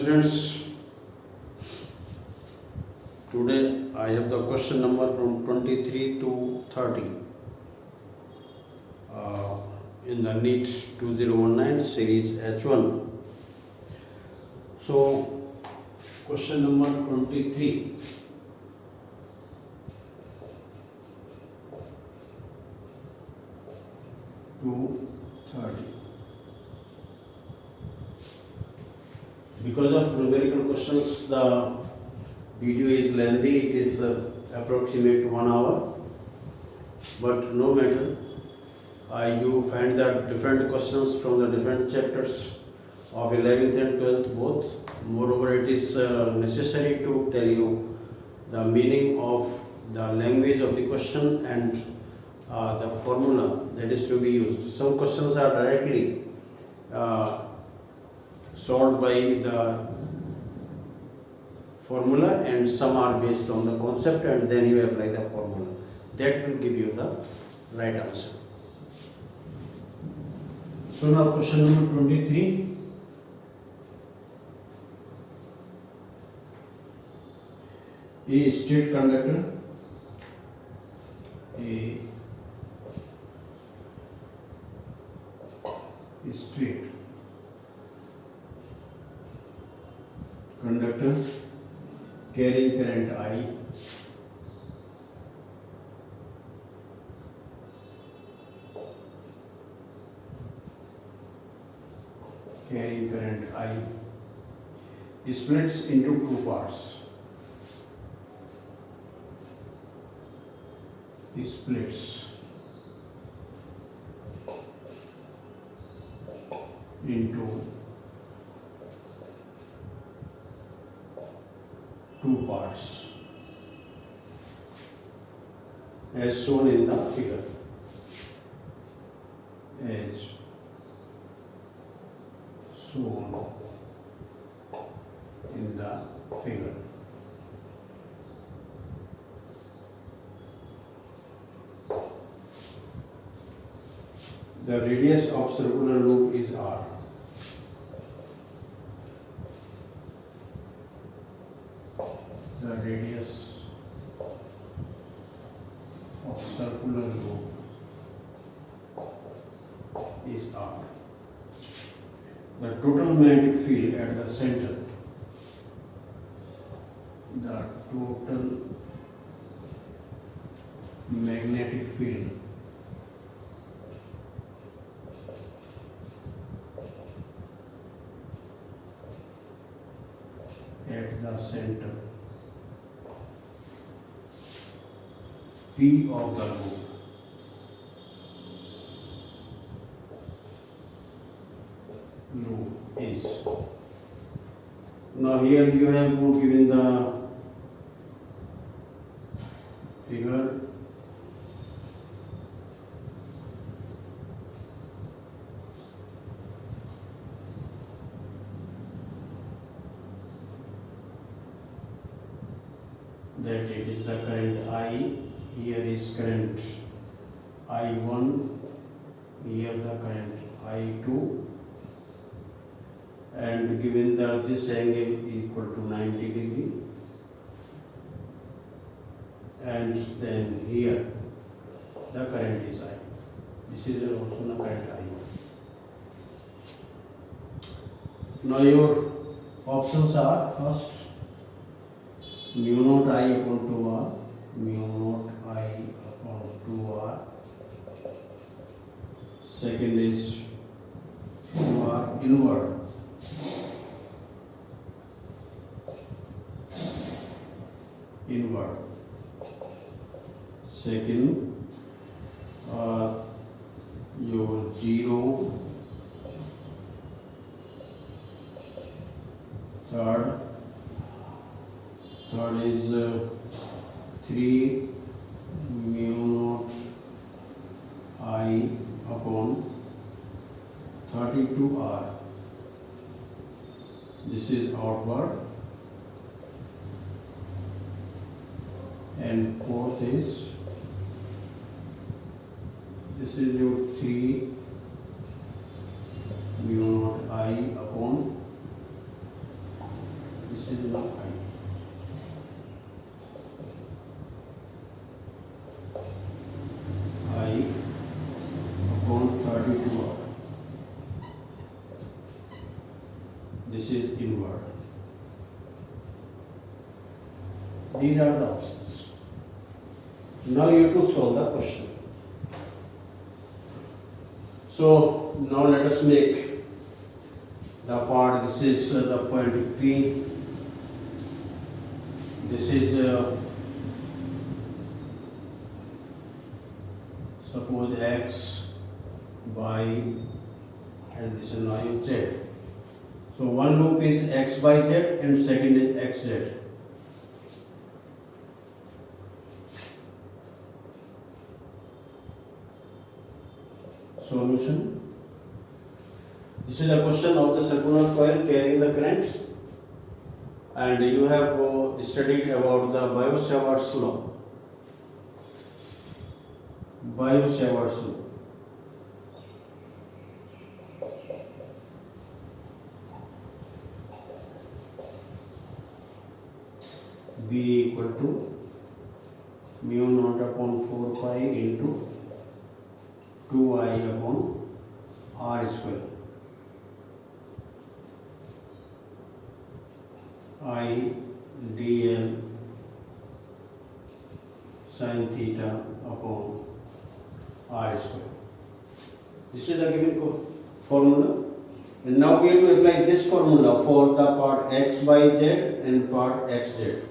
students, today I have the question number from 23 to 30 in the Neet 2019 series H1. So, question number 23. To 30. Because of numerical questions, the video is lengthy. It is approximate 1 hour. But no matter, you find that different questions from the different chapters of 11th and 12th both. Moreover, it is necessary to tell you the meaning of the language of the question and the formula that is to be used. Some questions are directly solved by the formula and some are based on the concept, and then you apply the formula. That will give you the right answer. So now question number 23. A straight conductor, a straight conductor carrying current I splits into two parts. Splits into two parts as shown in the figure. As shown in the figure. The radius of circular loop is R. The radius of circular loop is R. The total magnetic field at the center. The total magnetic field at the center P of the loop is. Now here you have given the figure. That it is the current I, here is current I1, here the current I2, and given that this angle equal to 90 degree, and then here the current is I. This is also the current I1. Now your options are: first, mu naught I upon 2R, mu naught I upon 2R. Second is 2R inward. Second, your 0. Third is 3 mu naught I upon 32R. This is outward. And fourth is, this is your 3 mu naught I upon This is now I upon 32 hours. This is inward. These are the options. Now you have to solve the question. So now let us make the part. This is the point P. This is suppose x, y, and this is now z. So one loop is x by z and second is xz. Solution. This is a question of the circular coil carrying the current, and you have studied about the Biot-Savart's law. Biot-Savart's law. B equal to mu naught upon 4 pi into 2I upon R square. I dl sin theta upon R square. This is the given formula. And now we have to apply this formula for the part x by z and part xz.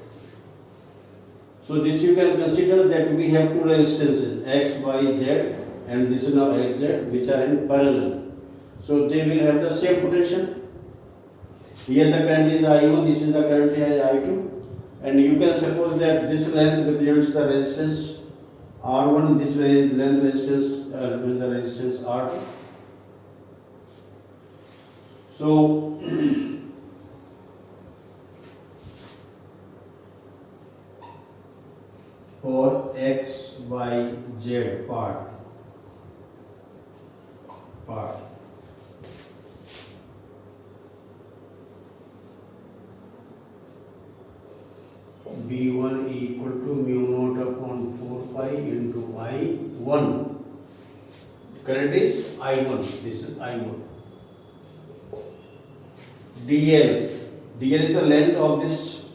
So this you can consider that we have two resistances x by z and this is now xz, which are in parallel. So they will have the same potential. Here the current is I1, this is the current is I2, and you can suppose that this length represents the resistance R1, this length resistance represents the resistance R2. So for x by z part B1 equal to mu naught upon 4 pi into I1. Current is I1. This is I1. DL is the length of this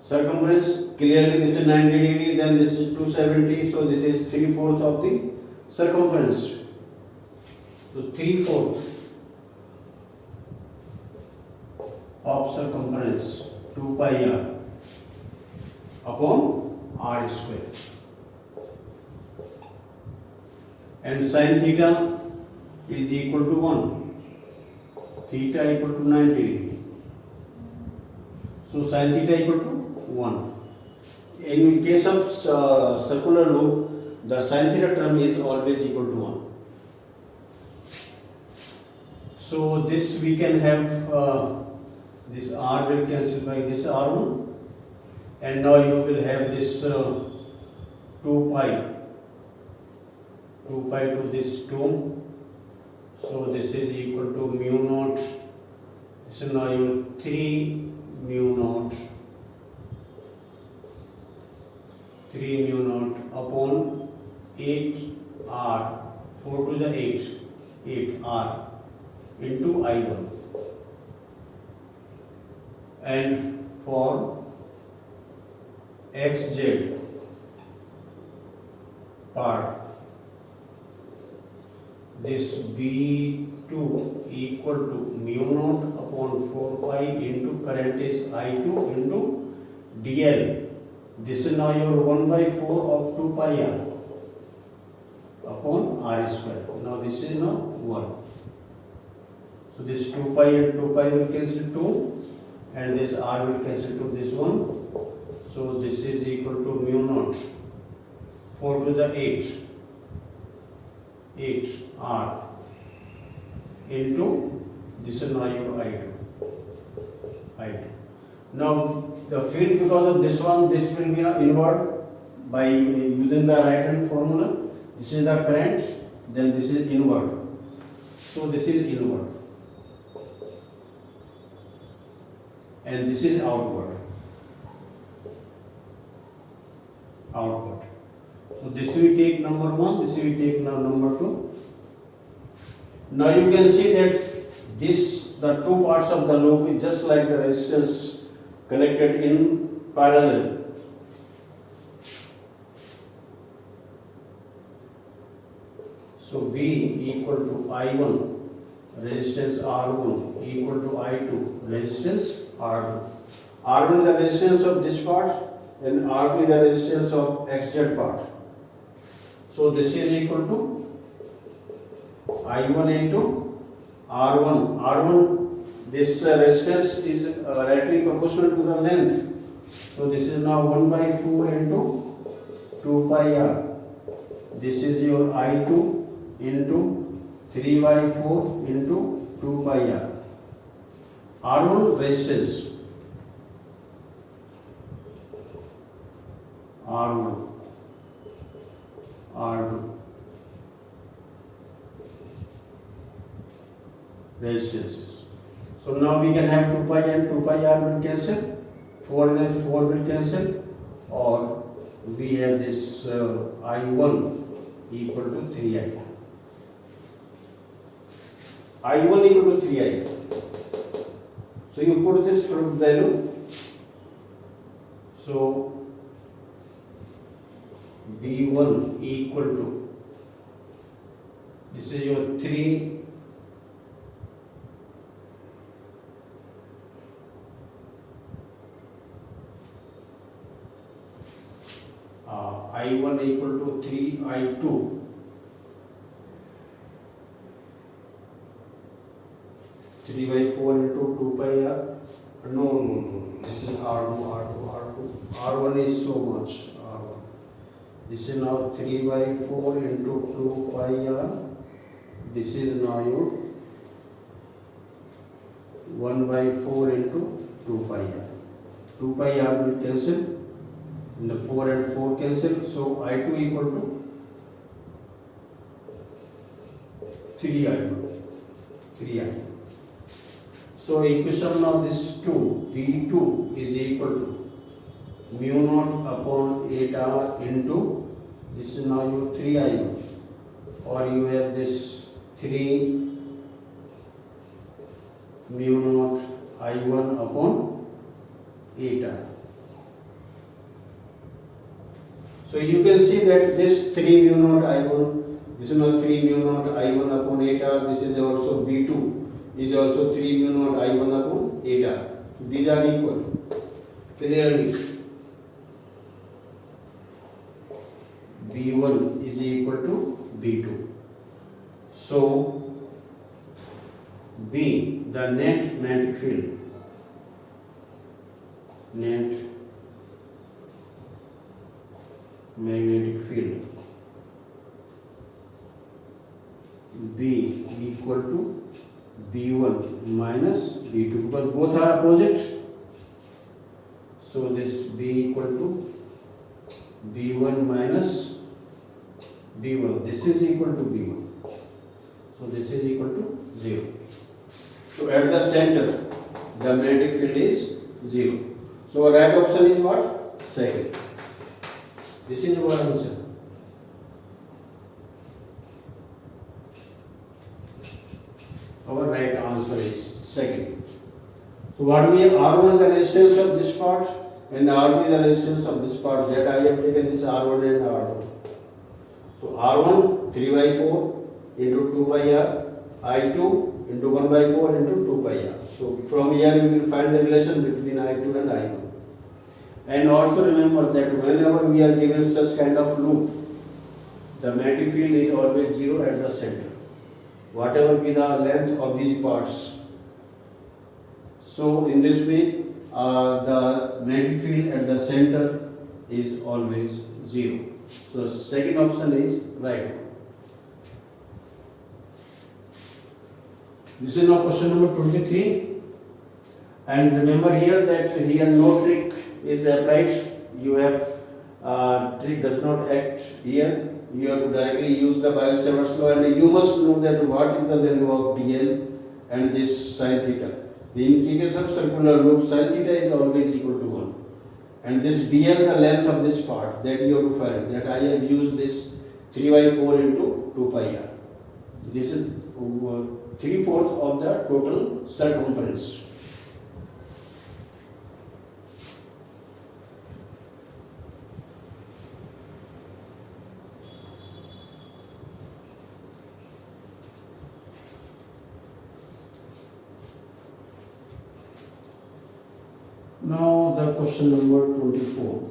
circumference. Clearly this is 90 degree, then this is 270, so this is 3/4 of the circumference. So 3/4 of circumference 2 pi r upon r square. And sin theta is equal to 1. Theta equal to 90 degree. So sin theta equal to 1. In case of circular loop, the sin theta term is always equal to 1. So this we can have this r will cancel by this r1, and now you will have this 2 pi to this 2. So this is equal to mu naught. This is now your 3 mu naught upon 8r, 4 to the 8r into I1. And for xz part, this B2 equal to mu naught upon 4 pi into current is I2 into dl. This is now your 1/4 of 2 pi r upon r square. Now this is now 1. So this 2 pi and 2 pi will cancel 2, and this r will cancel to this one. So this is equal to mu naught 4 to the 8 r into this is now your I2. Now the field, because of this one, this will be inward by using the right hand formula. This is the current, then this is inward. So this is inward. and this is outward. Outward. So this we take number 1, this we take now number 2. Now you can see that the two parts of the loop is just like the resistance connected in parallel. So V equal to I1, resistance R1 equal to I2, resistance R2. R1 is the resistance of this part and R2 is the resistance of XZ part. So this is equal to I1 into R1. R1, this resistance is rightly proportional to the length. So this is now 1 by 4 into 2 pi R. This is your I2 into 3 by 4 into 2 pi R. R1 resistance. R1. R2. Resistances. So now we can have 2 pi and 2 pi R will cancel. 4 and 4 will cancel. Or we have this I1 equal to 3I. I1 equal to 3I. So you put this value. So V1 equal to, this is your 3 I1 equal to 3I2. Three by 4 into 2 pi R. No. This is R2. R1 is so much. R1. This is now 3 by 4 into 2 pi R. This is now your 1 by 4 into 2 pi R. 2 pi R will cancel. And the 4 and 4 cancel. So I2 equal to 3I2. 3I. So equation of this 2, V2 is equal to mu naught upon 8R into, this is now your 3I1, or you have this 3 mu naught I1 upon 8R. So you can see that this 3 mu naught I1, this is now 3 mu naught I1 upon 8R, this is also V2. Is also 3 mu naught I1 upon 8R. These are equal. Clearly, V1 is equal to V2. So, B, the net magnetic field. Net magnetic field. B equal to B1 minus B2, because both are opposite. So this B equal to B1 minus B1. This is equal to B1. So this is equal to 0. So at the center, the magnetic field is 0. So our right option is what? Second. This is our answer. Our right answer is second. So what we have, R1 is the resistance of this part and R2 is the resistance of this part. That I have taken this R1 and R2. So R1 3 by 4 into 2 by R, I2 into 1 by 4 into 2 by R. So from here you will find the relation between I2 and I1. And also remember that whenever we are given such kind of loop, the magnetic field is always 0 at the center, whatever be the length of these parts. So in this way, the magnetic field at the center is always 0. So second option is right. This is now question number 23. And remember here that here no trick is applied. You have trick does not act here. You have to directly use the Biot-Savart's law, and you must know that what is the value of dl and this sin theta. In case of circular loop, sin theta is always equal to 1. And this dl, the length of this part, that you have to find. That I have used this 3 by 4 into 2 pi r. This is 3/4 of the total circumference. Now the question number 24.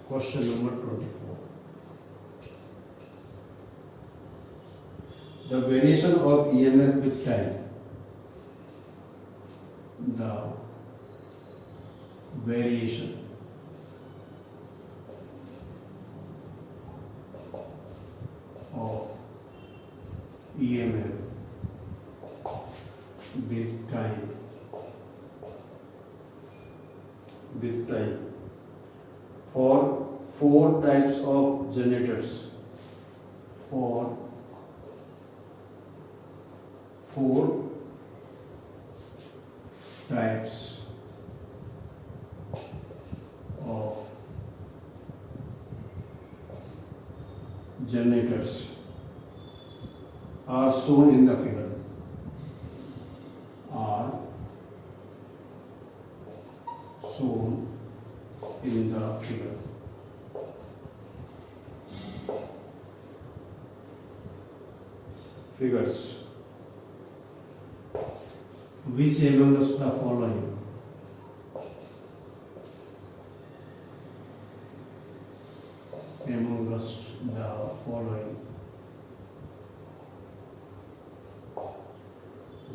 Question number 24. The variation of EMF with time. The variation of EMF with time for 4 types of generators, for 4 types of generators are shown in the figure. Are shown in the figure. Figures. Which amongst the following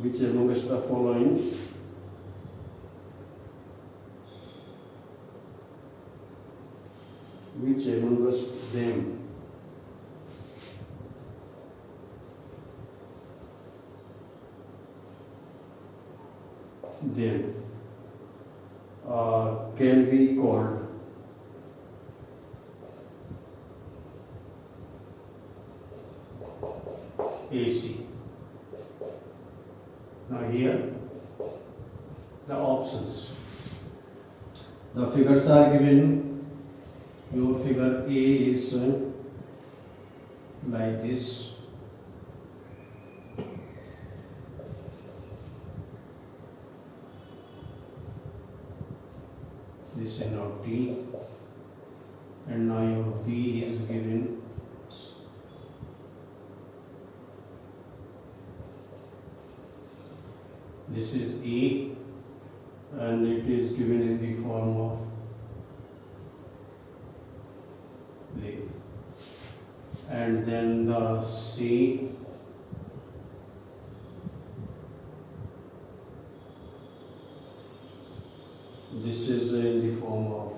which amongst the following which amongst them can be called AC. Now here the options. The figures are given. Your figure A is like this. This is now T, and now your B is given. This is E, and it is given in the form of the, and then the C, this is in the form of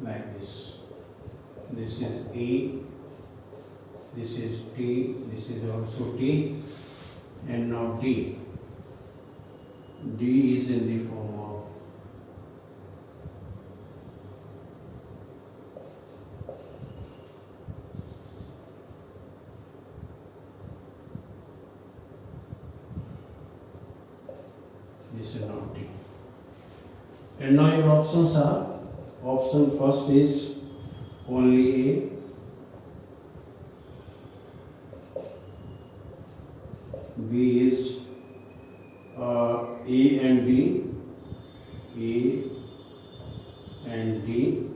like this. This is E, this is T, this is also T, and now D. D is in the form of this is now T. And now your options are, option first is only A, B is A and D, A and D,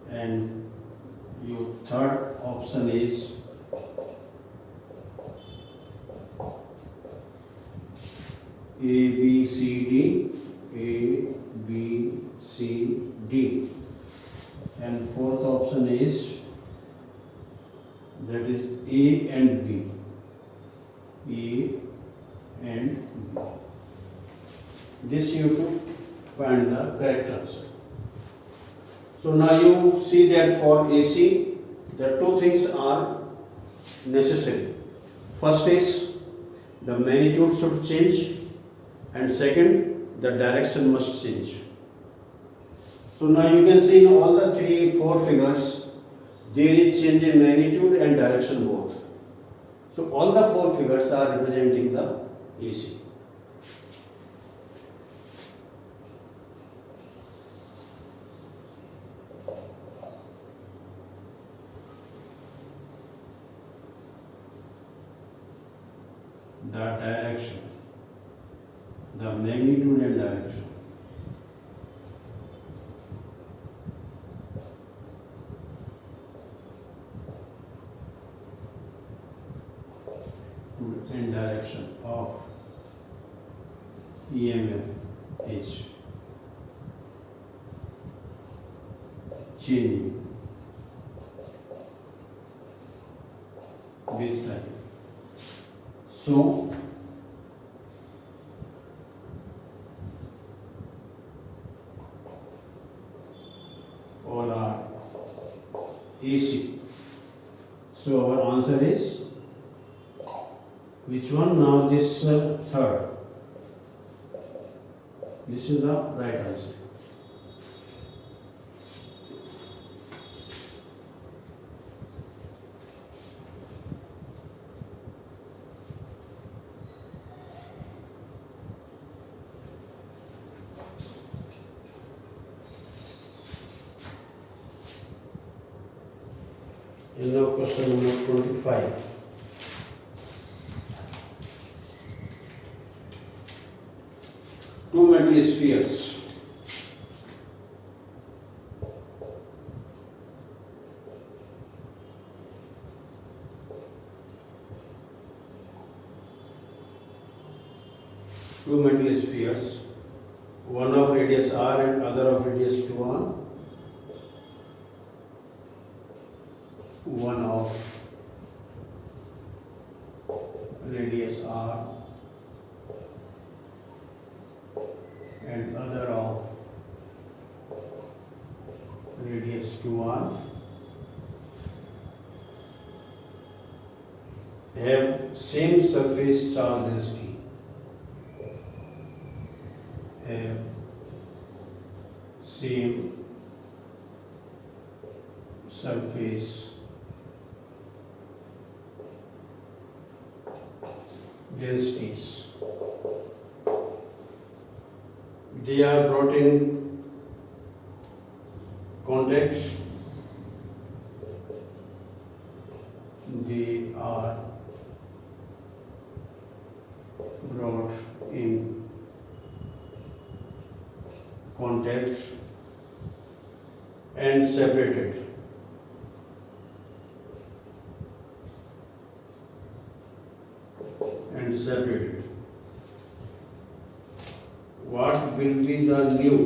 and your third option is A, B, C, D, A, B, C, D, and fourth option is, that is A and B. A and B. This you have to find the correct answer. So now you see that for AC, the two things are necessary. First is the magnitude should change, and second, the direction must change. So now you can see in all the 4 figures, there is change in magnitude and direction both. So all the 4 figures are representing the AC. The direction, the magnitude and direction. And direction of EMF is changing with time. So all are AC. So our answer is which one? Now this third. This is the right answer. And now question number 25. Two metal spheres. Two metal spheres, one of radius r and other of radius 2r. One of radius r and other of radius 2r have same surface charge density. Have same surface densities. They are brought in contact. They are brought in contact and separated. What will be the new?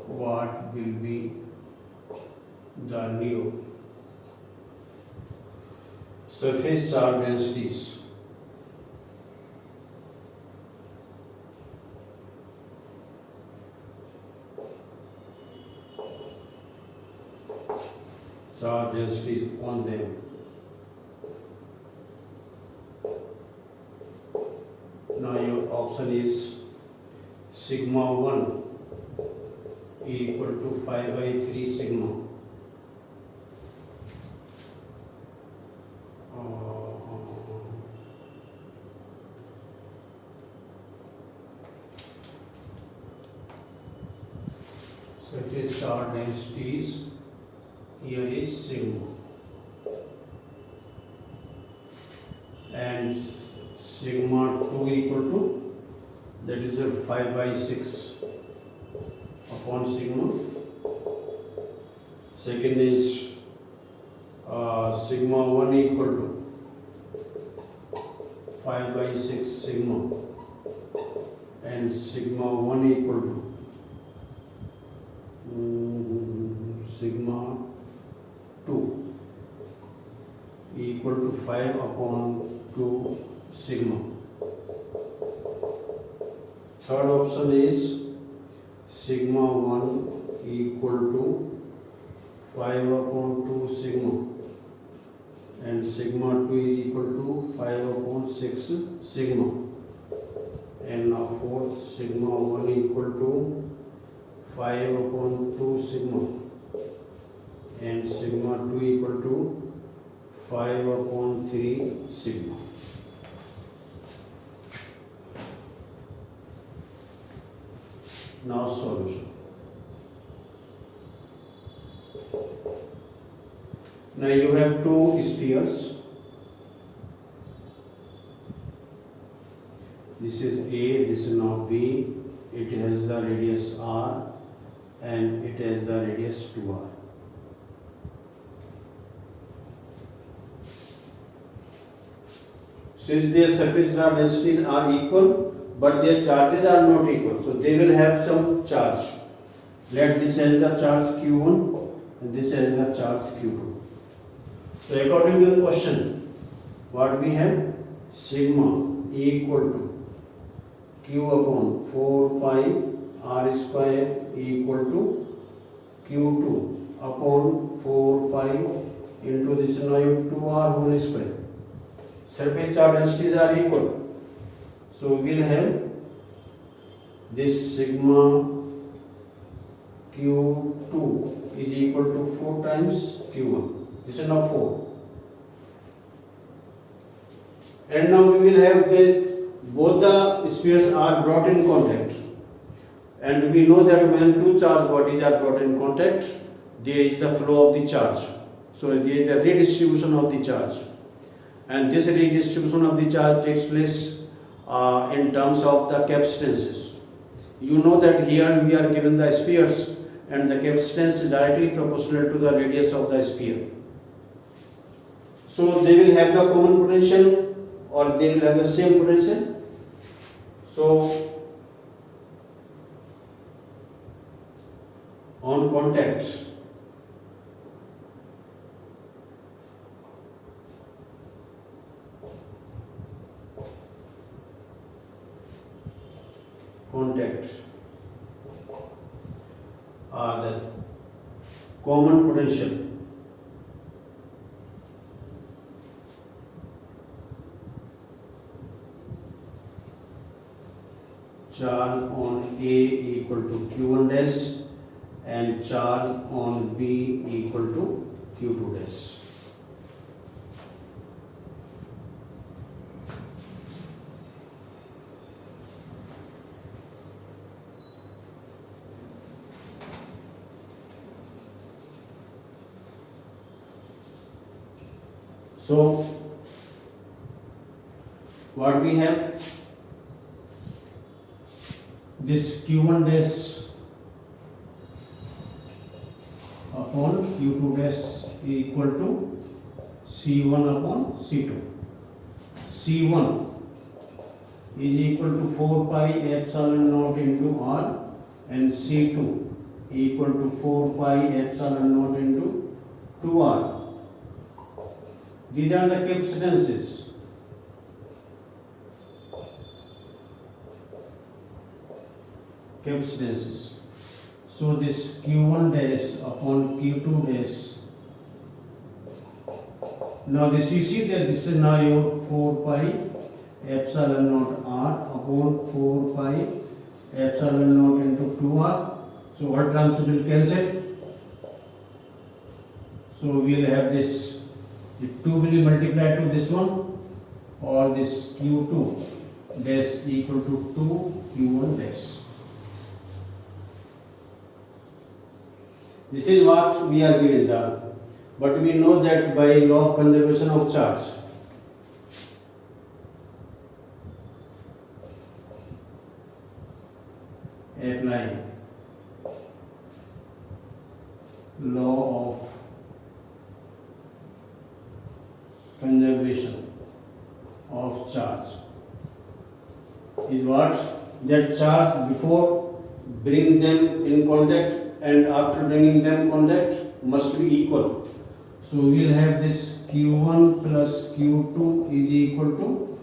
What will be the new surface charge densities? Charge densities on them. Now your option is sigma 1 equal to 5 by 3 sigma. Surface charge densities here is sigma and sigma 2 equal to, that is a 5 by 6 upon sigma. Second is sigma 1 equal to 5 by 6 sigma and sigma 1 equal to sigma 2 equal to 5 upon 2 sigma. Third option is sigma 1 equal to 5 upon 2 sigma and sigma 2 is equal to 5 upon 6 sigma, and now fourth sigma 1 equal to 5 upon 2 sigma, and sigma 2 equal to 5 upon 3 sigma. Now solution. Now you have two spheres. This is A, this is now B. It has the radius R and it has the radius 2R. Since their surface densities are equal, but their charges are not equal, so they will have some charge. Let this as the charge Q1 and this as the charge Q2. So according to the question, what we have? Sigma equal to Q upon 4 pi R square equal to Q2 upon 4 pi into this now 2R whole square. Surface charge densities are equal. So we will have this sigma Q2 is equal to 4 times Q1. This is now 4. And now we will have both the spheres are brought in contact. And we know that when two charged bodies are brought in contact, there is the flow of the charge. So there is the redistribution of the charge. And this redistribution of the charge takes place in terms of the capacitances. You know that here we are given the spheres and the capacitance is directly proportional to the radius of the sphere. So they will have the common potential or they will have the same potential. So on contact, are the common potential charge on A equal to Q1 dash and charge on B equal to Q2 dash. So what we have, this Q1 dash upon Q2 dash equal to C1 upon C2. C1 is equal to 4 pi epsilon naught into R and C2 equal to 4 pi epsilon naught into 2R. These are the capacitances. So this Q1 dash upon Q2 dash. Now this you see that this is now your 4 pi epsilon naught R upon 4 pi epsilon naught into 2R. So all terms will cancel. So we will have this. If 2 will be multiplied to this one, or this Q2 dash equal to 2 Q1 dash. This is what we are given the, but we know that by law of conservation of charge, apply law of conservation of charge is what? That charge before bring them in contact and after bringing them contact must be equal. So we will have this Q1 plus Q2 is equal to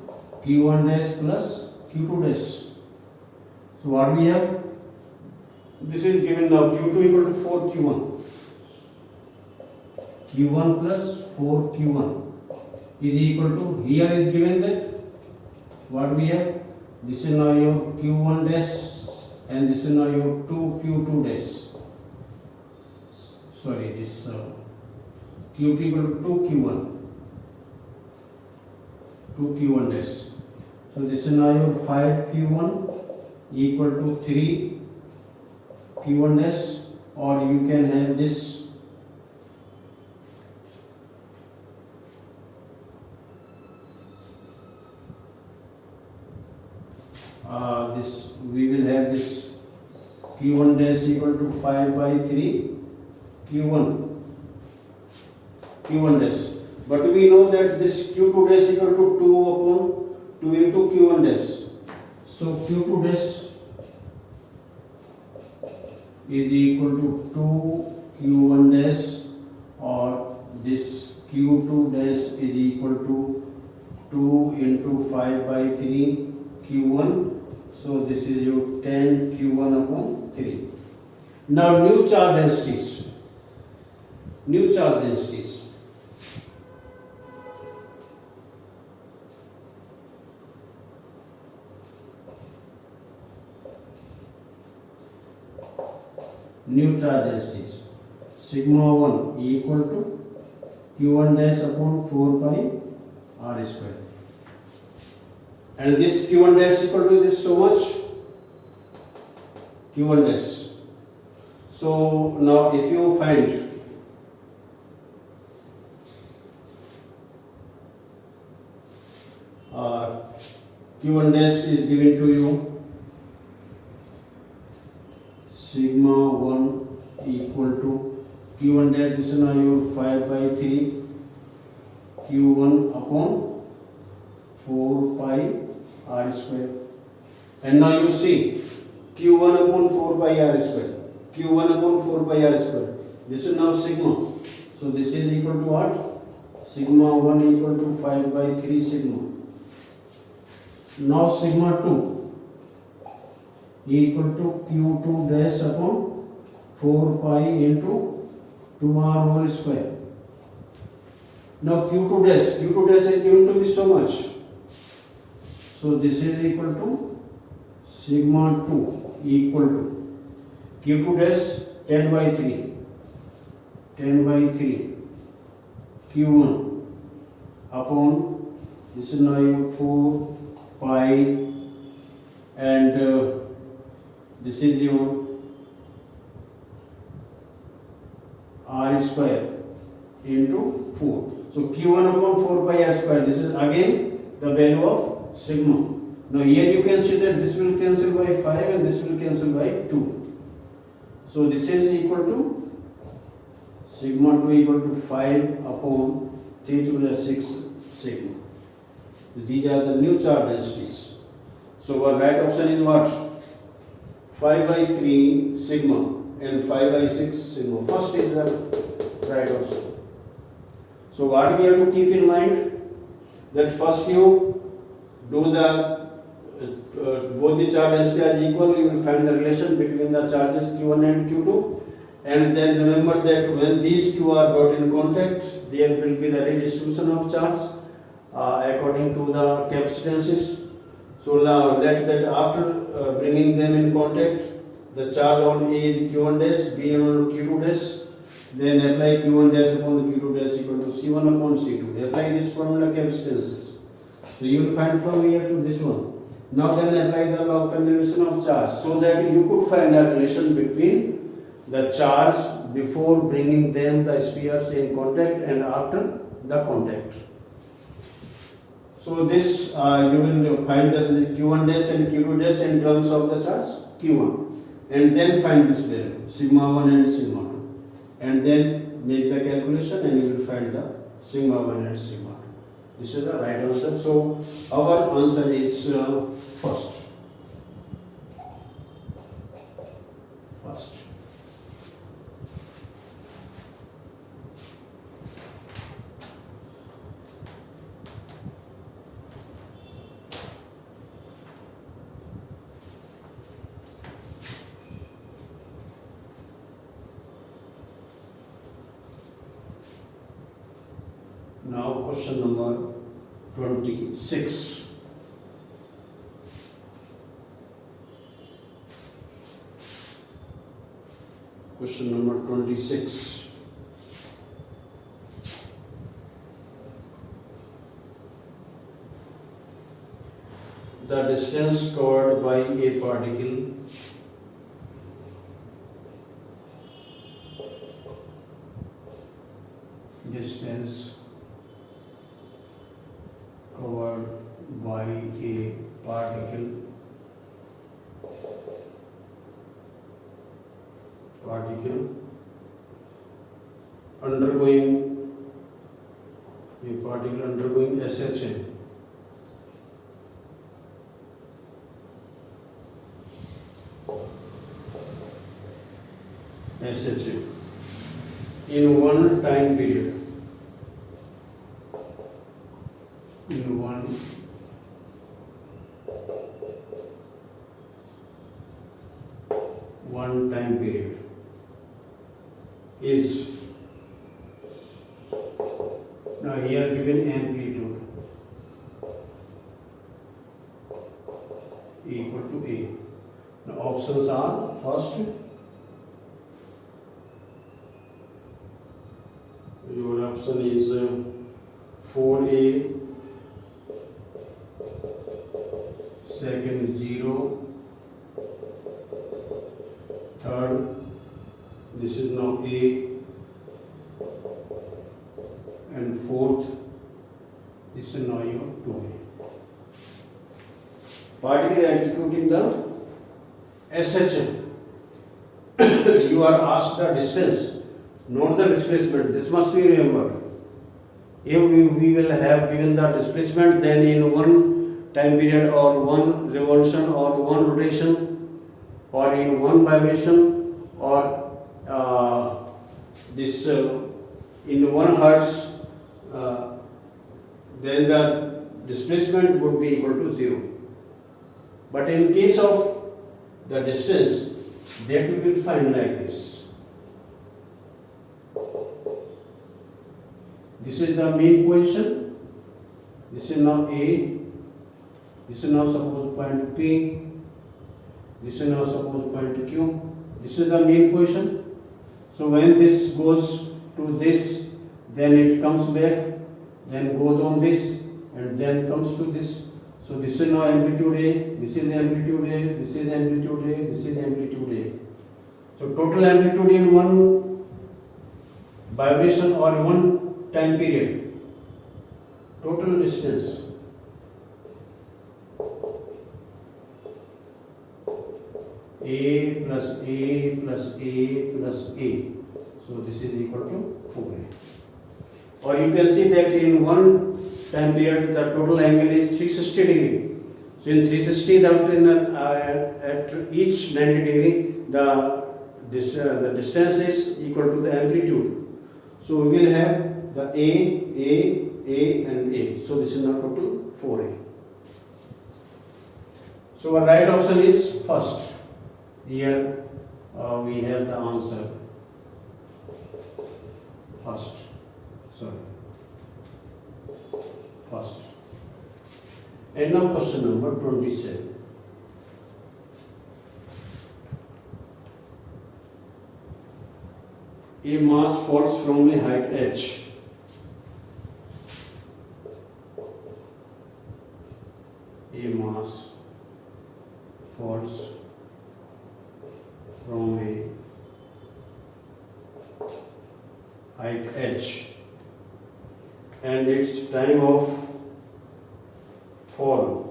Q1 dash plus Q2 dash. So what we have? This is given now Q2 equal to 4 Q1. Q1 plus 4 Q1 is equal to, here is given that what we have, this is now your q1 dash and this is now your 2q2 dash, sorry, this q2 equal to 2q1 dash. So this is now your 5q1 equal to 3q1 dash, or you can have this we will have this q1 dash equal to 5 by 3 q1 dash, but we know that this q2 dash equal to 2 upon 2 into q1 dash. So q2 dash is equal to 2q1 dash, or this q2 dash is equal to 2 into 5 by 3 q1. So this is your 10 q1 upon 3. Now new charge densities. New charge densities. New charge densities. Sigma 1 equal to q1 dash upon 4 pi r square. And this q1 dash equal to this so much q1 dash. So now if you find q1 dash is given to you sigma 1 equal to q1 dash, this is now your 5 by 3 q1 upon 4 pi r square. And now you see q1 upon 4 pi r square, q1 upon 4 pi r square, this is now sigma. So this is equal to what? Sigma 1 equal to 5 by 3 sigma. Now sigma 2 equal to q2 dash upon 4 pi into 2r whole square. Now q2 dash is given to be so much. So this is equal to sigma 2 equal to q2 dash 10 by 3 q1 upon, this is now 4 pi, and this is your r square into 4. So q1 upon 4 pi r square, this is again the value of sigma. Now here you can see that this will cancel by 5 and this will cancel by 2. So this is equal to sigma 2 equal to 5 upon 3 to the 6 sigma. These are the new charge densities. So our right option is what? 5 by 3 sigma and 5 by 6 sigma. First is the right option. So what we have to keep in mind, that first you do the both the charge density are equal, you will find the relation between the charges q1 and q2, and then remember that when these two are brought in contact, there will be the redistribution of charge according to the capacitances. So now let that after bringing them in contact, the charge on A is q1 dash, B on q2 dash, then apply q1 dash upon q2 dash equal to c1 upon c2. Apply this formula capacitances. So you will find from here to this one. Now then apply the law of conservation of charge, so that you could find a relation between the charge before bringing them the spheres in contact and after the contact. So this you will find this q1 dash and q2 dash in terms of the charge q1, and then find this value sigma 1 and sigma 2, and then make the calculation and you will find the sigma 1 and sigma 2. This is the right answer. So our answer is first. Now question number 26. Question number 26. The distance covered by a particle covered by a particle undergoing SHM in one time period. One time period is, now here given amplitude equal to A. Now options are, first your option is 4A, second 0, third this is now A, and fourth this is now your 2A. Particle executing the SHM. You are asked the distance, not the displacement. This must be remembered. If we will have given the displacement, then in one time period or one revolution or one rotation or in one vibration or this in 1 hertz, then the displacement would be equal to 0. But in case of the distance, that will be defined like this. This is the mean position. This is now A. This is now suppose point P. This is now suppose point Q. This is the mean position. So when this goes to this, then it comes back, then goes on this, and then comes to this. So this is now amplitude A, this is amplitude A, this is amplitude A, this is amplitude A. So total amplitude in one vibration or one time period, total distance A plus A plus A plus A. So this is equal to 4A. Or you can see that in one time period the total angle is 360 degree. So in 360 at each 90 degree the distance is equal to the amplitude. So we will have the A, and A. So this is now total 4A. So our right option is first. Here we have the answer first. And now question number 27. A mass falls from a height h. A mass falls from a height h, and its time of fall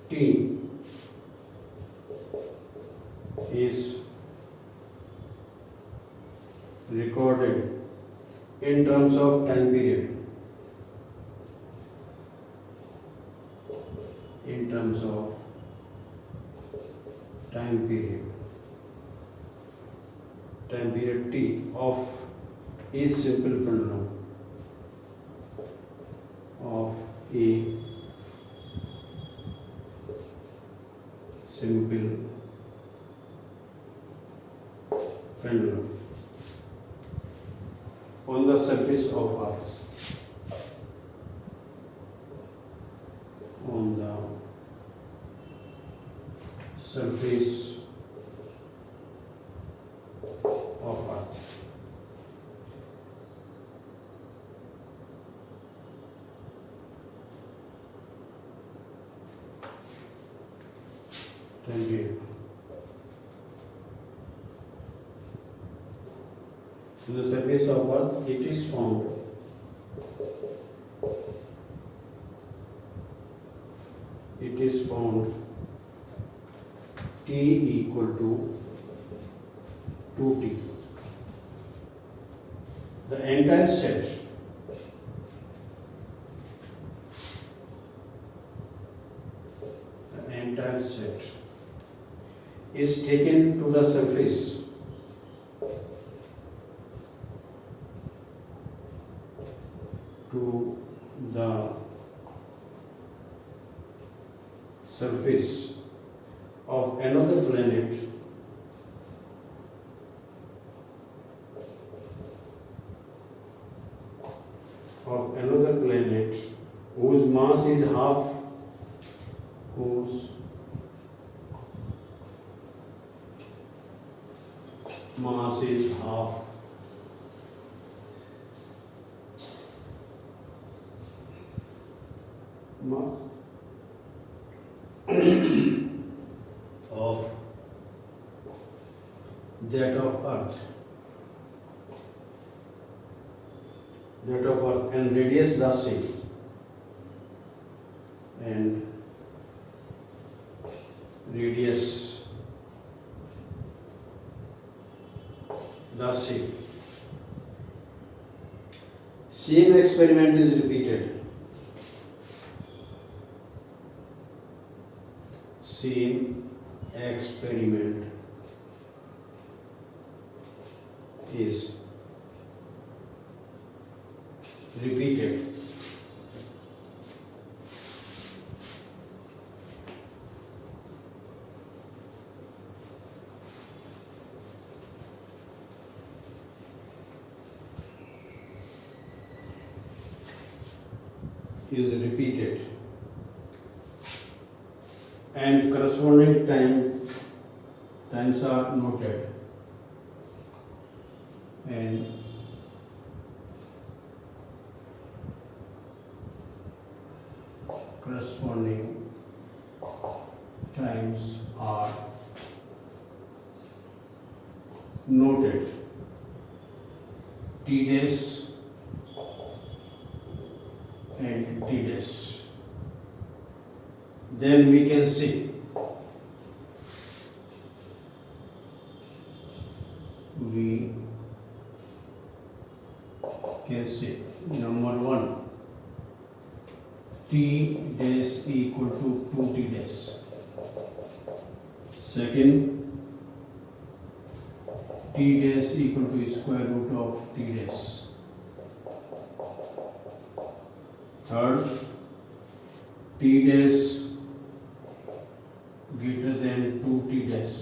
T is recorded in terms of time period. In terms of time period T of a simple pendulum simple pendulum on the surface of Earth. On the surface of Earth. Thank you. On the surface of Earth, it is found. It is found T equal to 2T. The entire set is taken to the surface of another planet whose mass is half of that of Earth, and radius the same, Same experiment is repeated. Same experiment is repeated. And corresponding times are noted, and corresponding times are noted. T dash and T dash. Then we can see number 1, T dash equal to 2T dash. Second, T dash equal to square root of T dash. Third, T dash greater than 2T dash.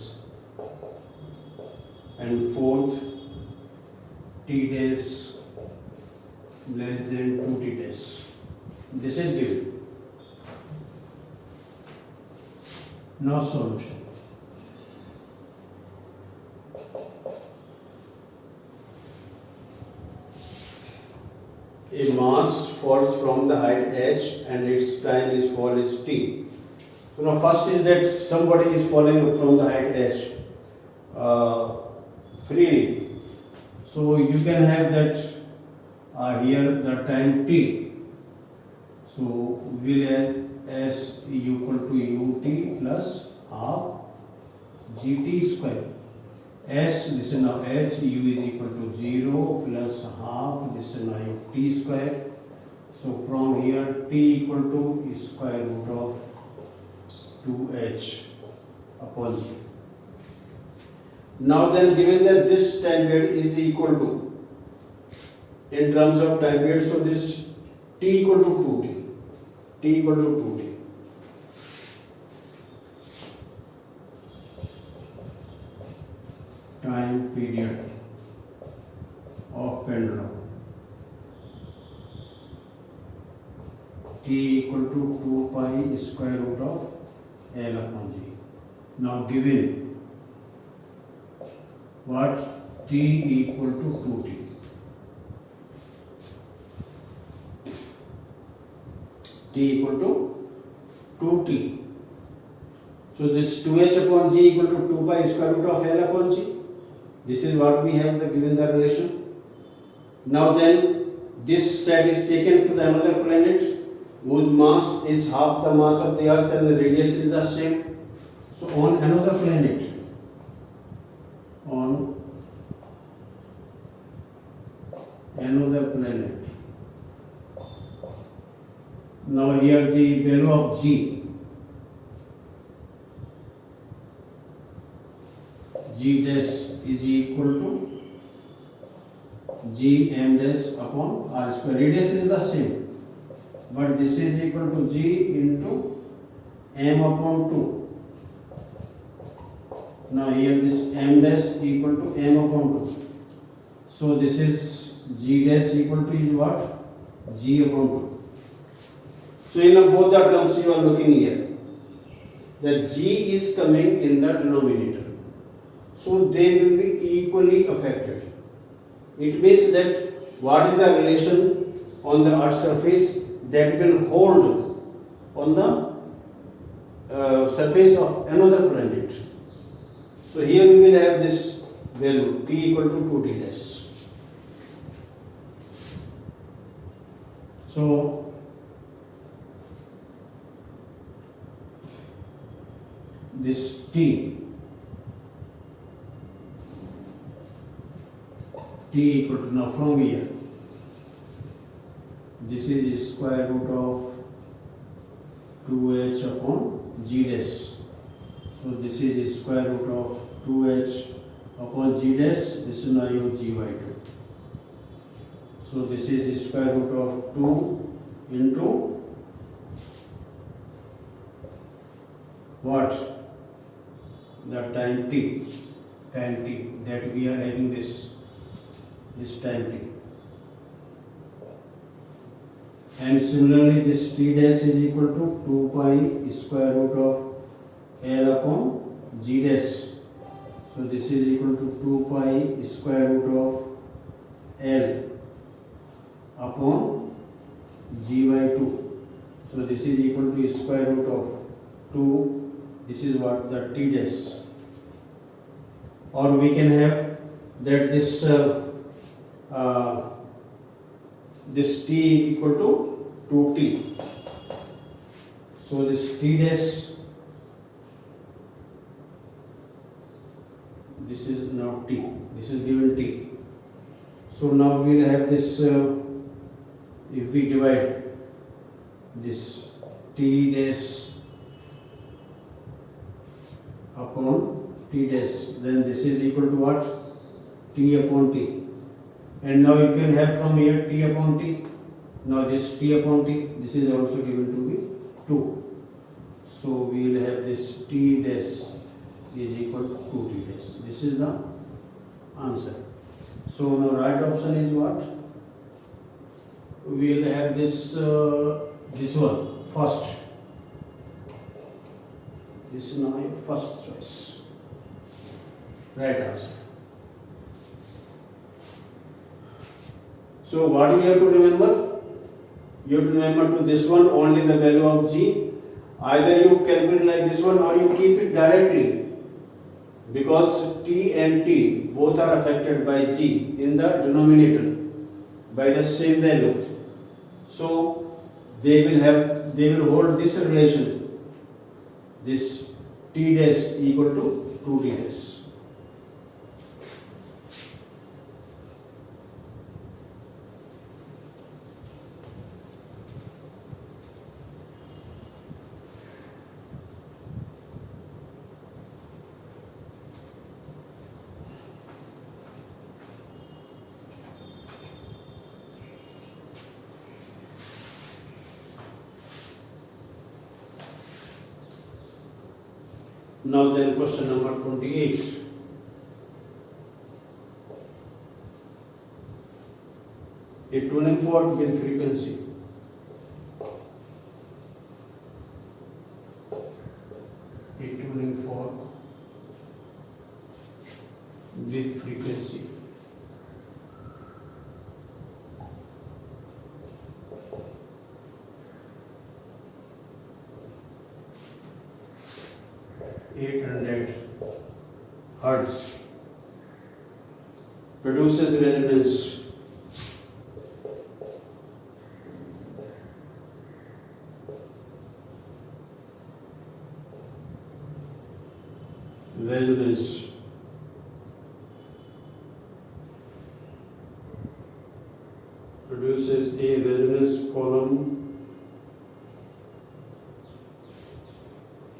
And fourth, T dash less than 2T dash. This is given. Now solution. A mass falls from the height h and its time is fall is t. So now first is that somebody is falling from the height h freely. So you can have that here the time t. So we'll have s equal to ut plus half gt square. S, this is now h, u is equal to 0 plus half, this is now t square. So from here t equal to square root of 2h upon 0. Now then, given that this time period is equal to, in terms of time period, so this t equal to 2t, time period of pendulum. T equal to 2 pi square root of L upon G. Now given what? T equal to 2T. T equal to 2T. So this 2H upon G equal to 2 pi square root of L upon G. This is what we have given the relation. Now then this set is taken to the another planet whose mass is half the mass of the earth and the radius is the same. So on another planet, now here the value of G dash is equal to G m dash upon r square. Radius is the same, but this is equal to G into m upon 2. Now here this m dash equal to m upon 2. So this is G dash equal to is what? G upon 2. So in both the terms you are looking here, that G is coming in the denominator. So they will be equally affected. It means that what is the relation on the earth's surface that will hold on the surface of another planet. So here we will have this value T equal to 2T dash. So this T equal to, now from here, this is square root of 2h upon G dash. So this is square root of 2h upon G dash. This is now your G by 2. So this is square root of 2 into what? The time t that we are having this time t. And similarly this t dash is equal to 2 pi square root of L upon G dash. So this is equal to 2 pi square root of L upon G by 2. So this is equal to square root of 2. This is what? The t dash. Or we can have that this t equal to 2t. So this t dash, this is now t, this is given t. So now we will have this, if we divide this t dash upon t dash, then this is equal to what? T upon t. And now you can have from here t upon t. Now this t upon t, this is also given to be 2. So we will have this t dash is equal to 2t dash. This is the answer. So now right option is what? We will have this one first. This is now your first choice. Right answer. So what do you have to remember? You have to remember to this one only the value of G. Either you calculate like this one or you keep it directly, because T and T both are affected by G in the denominator by the same value. So they will hold this relation, this T dash equal to 2T dash. Now then question number 28. A tuning fork with frequency. A tuning fork with frequency. Hertz produces resonance. Resonance produces a resonance column.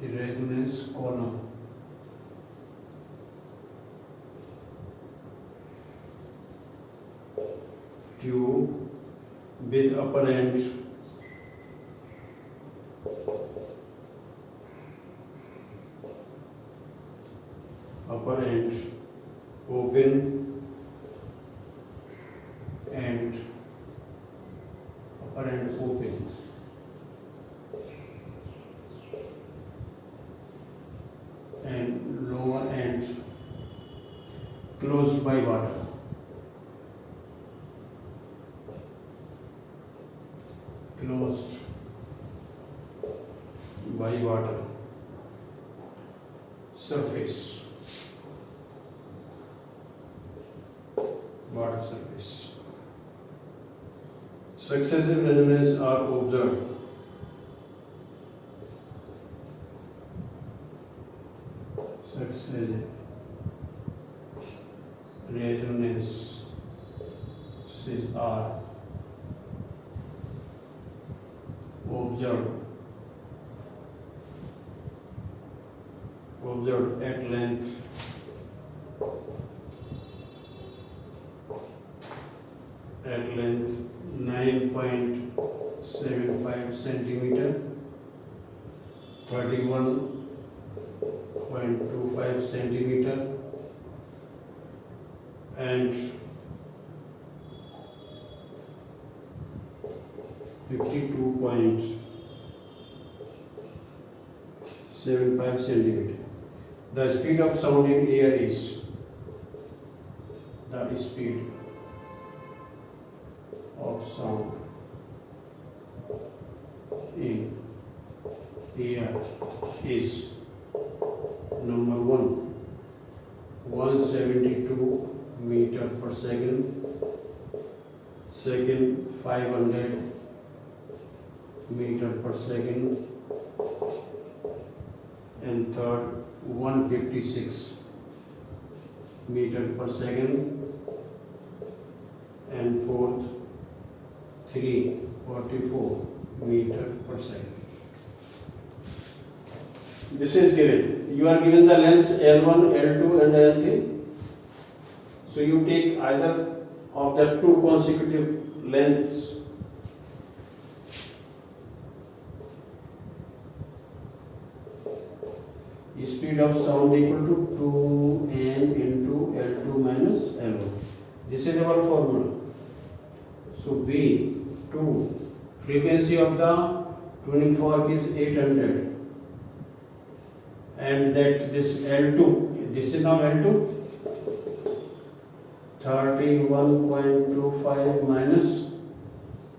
A resonance column. Tube with upper end open and upper end open, and lower end closed by water. Closed by water. Surface. Water surface. Successive resonances are observed. Successive resonances are observed at length 9.75 centimeter, 31.25 centimeter, and 52.75 centimeter. The speed of sound in air is the speed of sound in air is number 1, 172 meter per second, second 500 meter per second, and third 156 meter per second, and fourth 344 meter per second. This is given. You are given the lengths L1, L2 and L3. So you take either of the two consecutive lengths. Speed of sound equal to 2n into L2 minus L1. This is our formula. So B2, frequency of the tuning fork is 800, and that this L2, this is now L2, 31.25 minus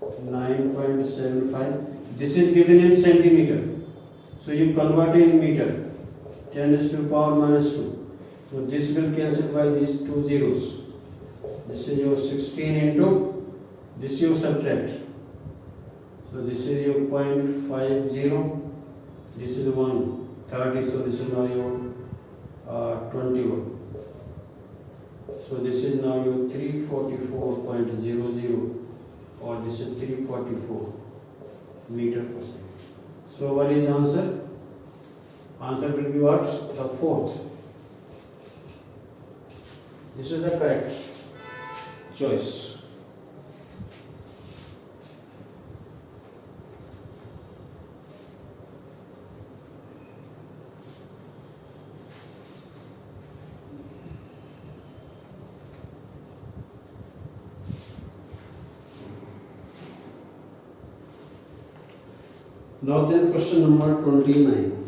9.75. This is given in centimeter, so you convert in meter. 10 is to the power minus 2. So this will cancel by these two zeros. This is your 16 into, this you subtract. So this is your 0.50, this is 130, so this is now your 21. So this is now your 344.00, or this is 344 meter per second. So what is answer? Answer will be what? The fourth. This is the correct choice. Now then question number 29.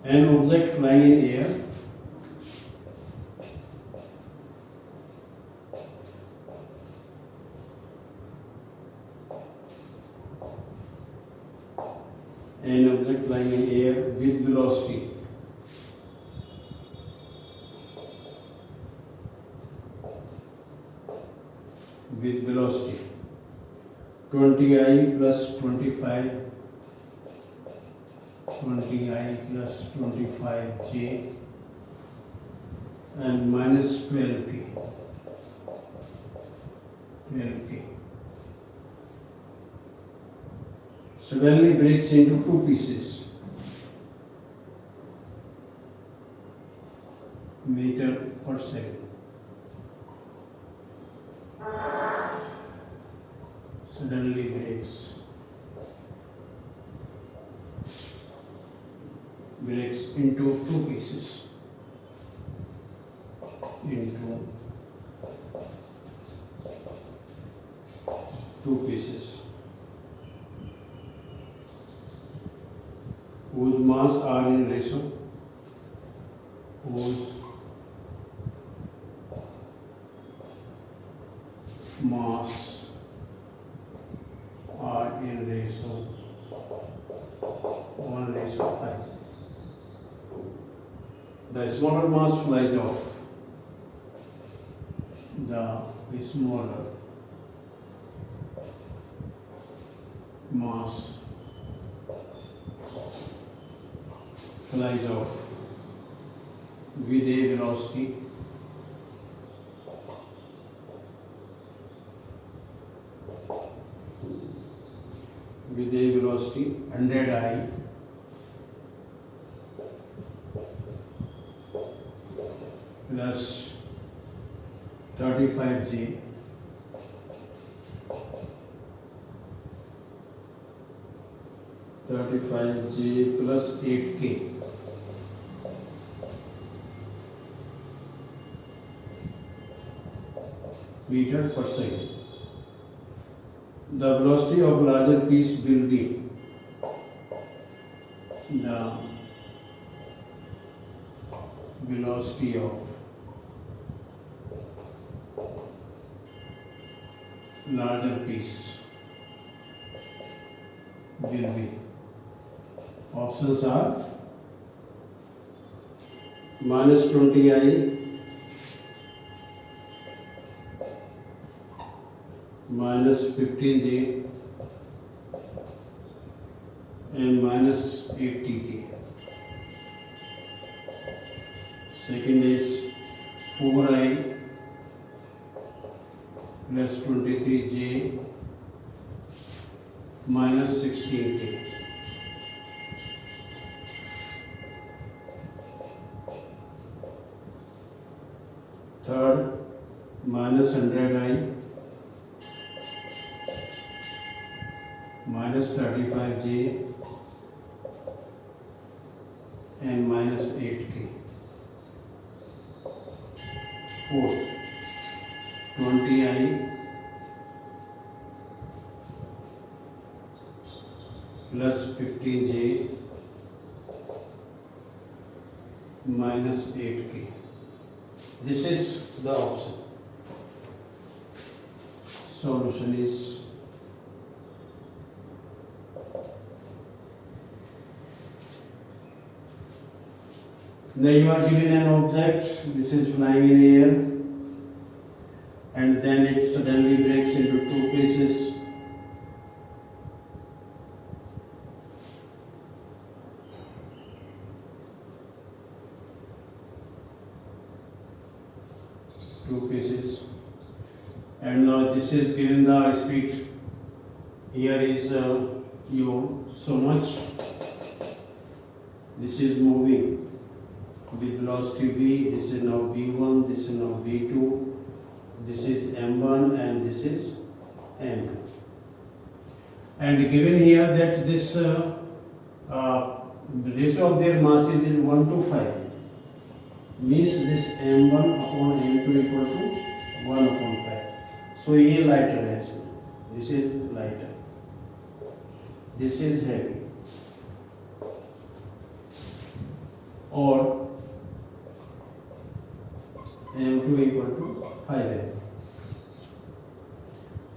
An object flying in air with velocity with velocity 20I plus 25 20I plus 25j and minus 12k suddenly breaks into two pieces meter per second. Suddenly breaks into two pieces. Whose mass are in ratio. Whose mass are in ratio 1:5. The smaller mass flies off. The smaller mass flies off with a velocity with a velocity 100I plus 35J plus 8K meter per second. The velocity of larger piece will be the velocity of larger piece will be. Options are minus 20I minus 15J and minus 80K. Second is 4I plus 23J minus 16K. Third, minus 100I minus 35J and minus 8K. Fourth, 20I plus 15J minus 8K. This is the option. Solution is now you are given an object, this is flying in air, and then it suddenly breaks into two pieces. And now this is given the speed. Here is u so much. This is moving with velocity v. This is now v1, this is now v2, this is m1 and this is m2. And given here that this ratio of their masses is 1:5, means this m1 upon m2 equal to 1/5. So ये lighter है इसमें. This is lighter. This is heavy. Or M2 equal to 5M.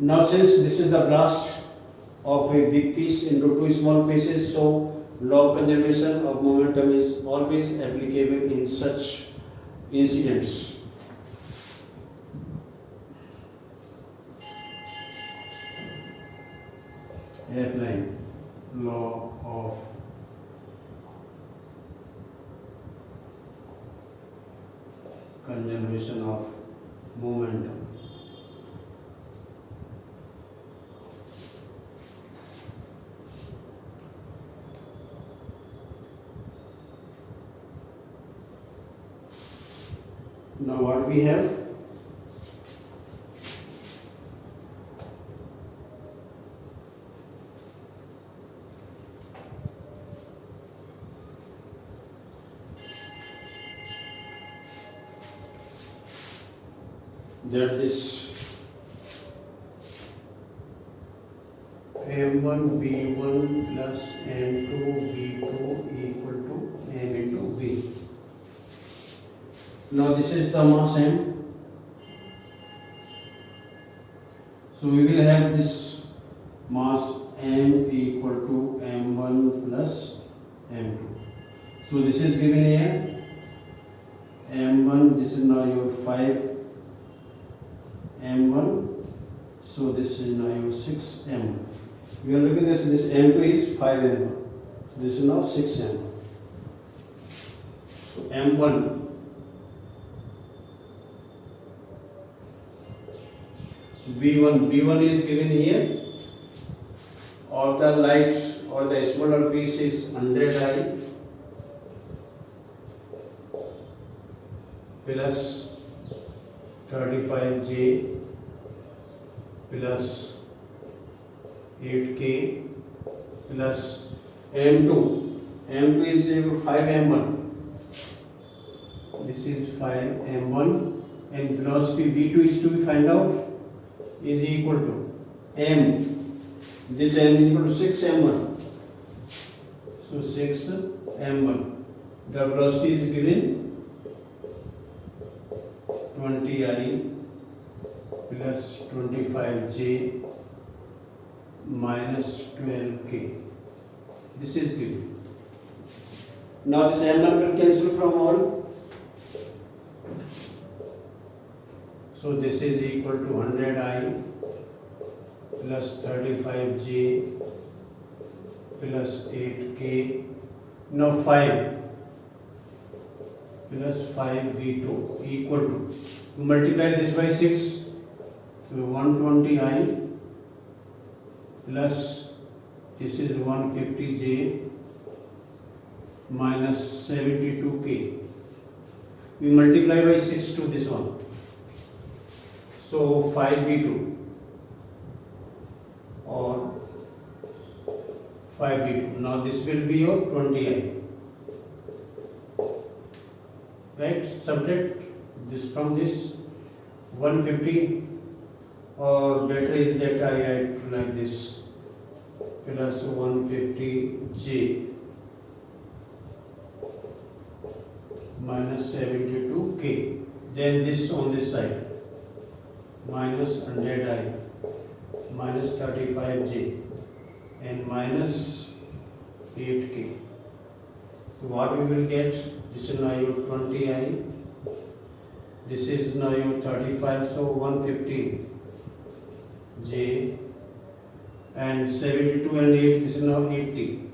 Now since this is the blast of a big piece into two small pieces, so law of conservation of momentum is always applicable in such incidents. Applying law of conservation of momentum. Now what we have? That is M1 V1 plus M2 V2 equal to M into V. Now this is the mass M. So we will have this mass M equal to M1 plus M2. So this is given here. M1, this is now your 5 M1. So this is now your 6 M1. We are looking at this M2 is 5 M1. So this is now 6 M1. So M1. V1 is given here, or the light or the smaller piece is 100I plus 35J plus 8K plus M2. M2 is 5M1. This is 5M1, and velocity V2 is to be find out, is equal to M. This M is equal to 6M1. So 6M1. The velocity is given 20I plus 25J minus 12K. This is given. Now this M1 will cancel from all. So this is equal to 100I plus 35J plus 8K. Now 5 plus 5V2 equal to, multiply this by 6, so 120I plus this is 150J minus 72K. We multiply by 6 to this one. So 5V2 or 5V2. Now this will be your 20I. Right? Subtract this from this 150, or better is that I add like this, plus 150J minus 72K. Then this on this side, minus 100I minus 35J and minus 8K. So what we will get, this is now your 20I, this is now your 35, so 150J and 72 and 8, this is now 80K.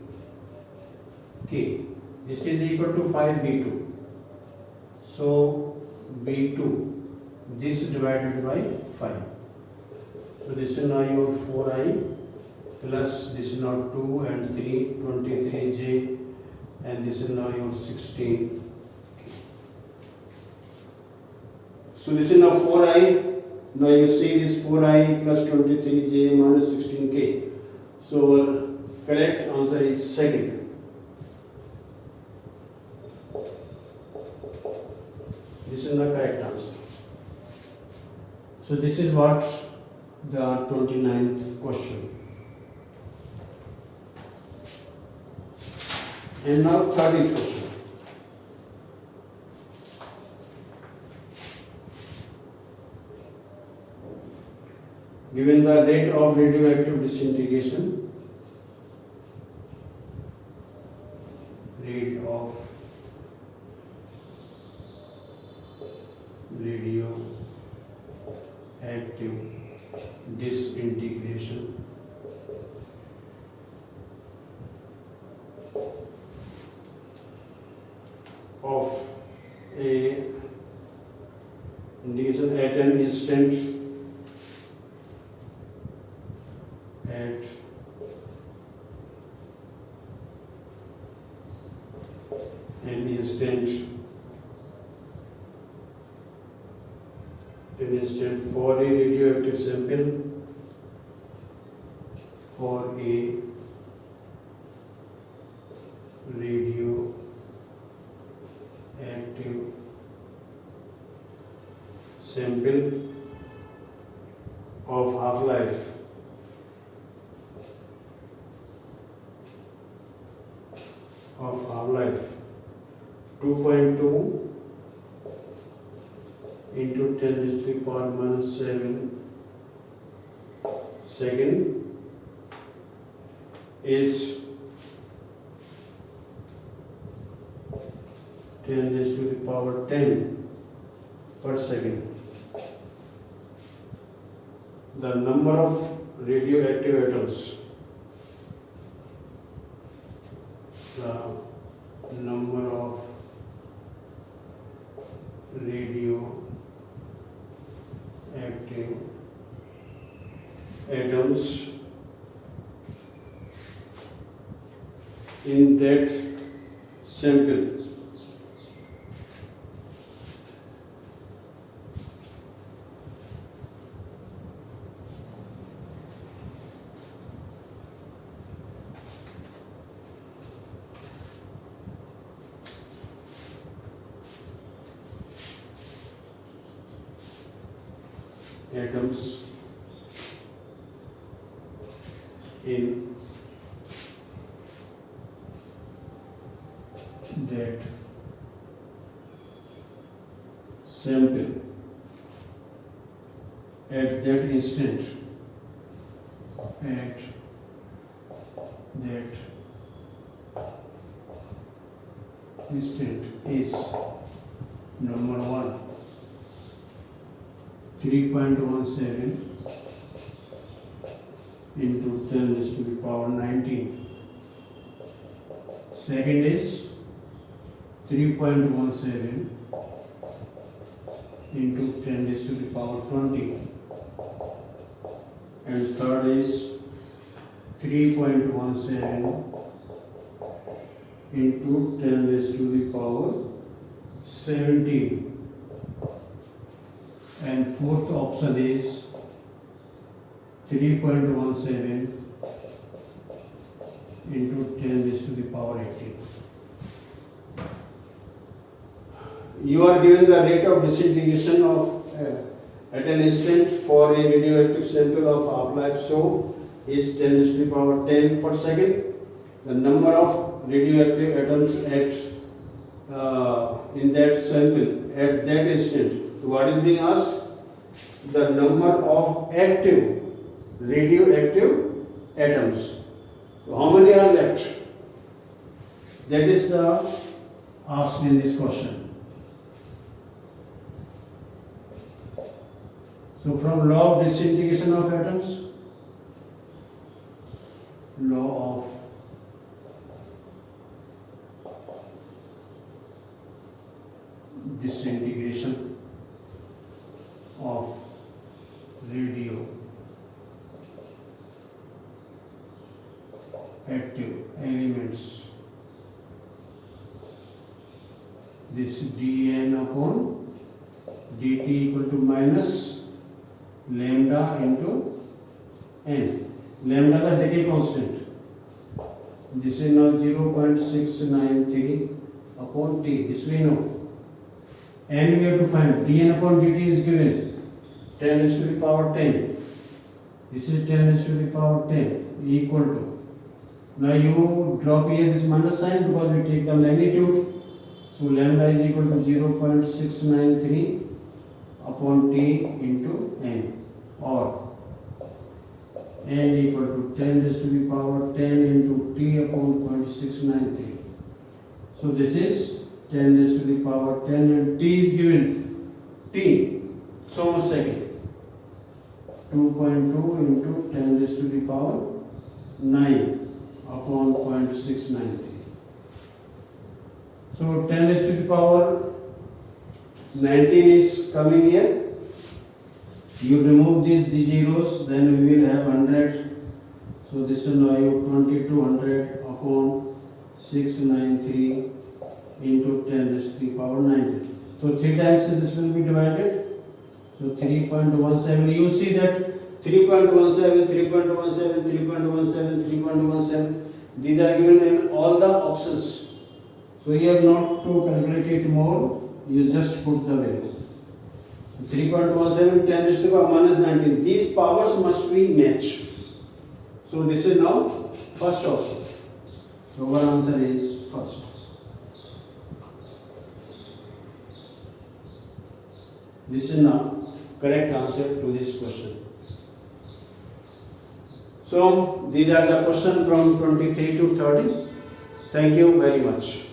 This is equal to 5B2. So B2, this divided by 5. So this is now your 4I plus this is now 2 and 3, 23J, and this is now your 16. So this is now 4I. Now you see this 4I plus 23J minus 16K. So our correct answer is second. This is the correct answer. So this is what the 29th question. And now 30th question. Given the rate of radioactive disintegration, rate of radioactive disintegration of a indication at an instant at an instant for a radioactive sample of half-life 2.2 into 10 raised to the power minus 7 second is 10 raised to the power 10 per second. The number of radioactive atoms, the number of radioactive atoms in that sample atoms in that sample at that instant is number 1 3.17 into 10 raised to the power 19. Second is 3.17 into 10 raised to the power 20. And third is 3.17 into 10 raised to the power 17. And fourth option is 3.17 into 10 raised to the power 18. You are given the rate of disintegration of at an instant for a radioactive sample of half-life so is 10 raised to the power 10 per second. The number of radioactive atoms at in that sample at that instant. So what is being asked? The number of active radioactive atoms. So how many are left? That is the asked in this question. So from law of disintegration of atoms, law of disintegration of radioactive elements, this dN upon dt equal to minus lambda into n. Lambda the decay constant. This is now 0.693 upon t. This we know. And we have to find dN upon dt is given. 10 raised to the power 10. This is 10 raised to the power 10 equal to. Now you drop here this minus sign because we take the magnitude. So lambda is equal to 0.693 upon t into n, or n equal to 10 raised to the power 10 into t upon 0.693. So this is 10 raised to the power 10 and t is given t, so much second. 2.2 into 10 raised to the power 9 upon 0.693. So 10 raised to the power 19 is coming here. You remove these zeros, then we will have 100. So this is now 2200 upon 693 into 10 raised to the power 19. So 3 times this will be divided. So 3.17, you see that 3.17, 3.17, 3.17, 3.17, these are given in all the options. So you have not to calculate it more, you just put the value. 3.17, 10 raised to the power minus 19, these powers must be matched. So this is now first option. So our answer is first. This is now correct answer to this question. So these are the questions from 23 to 30. Thank you very much.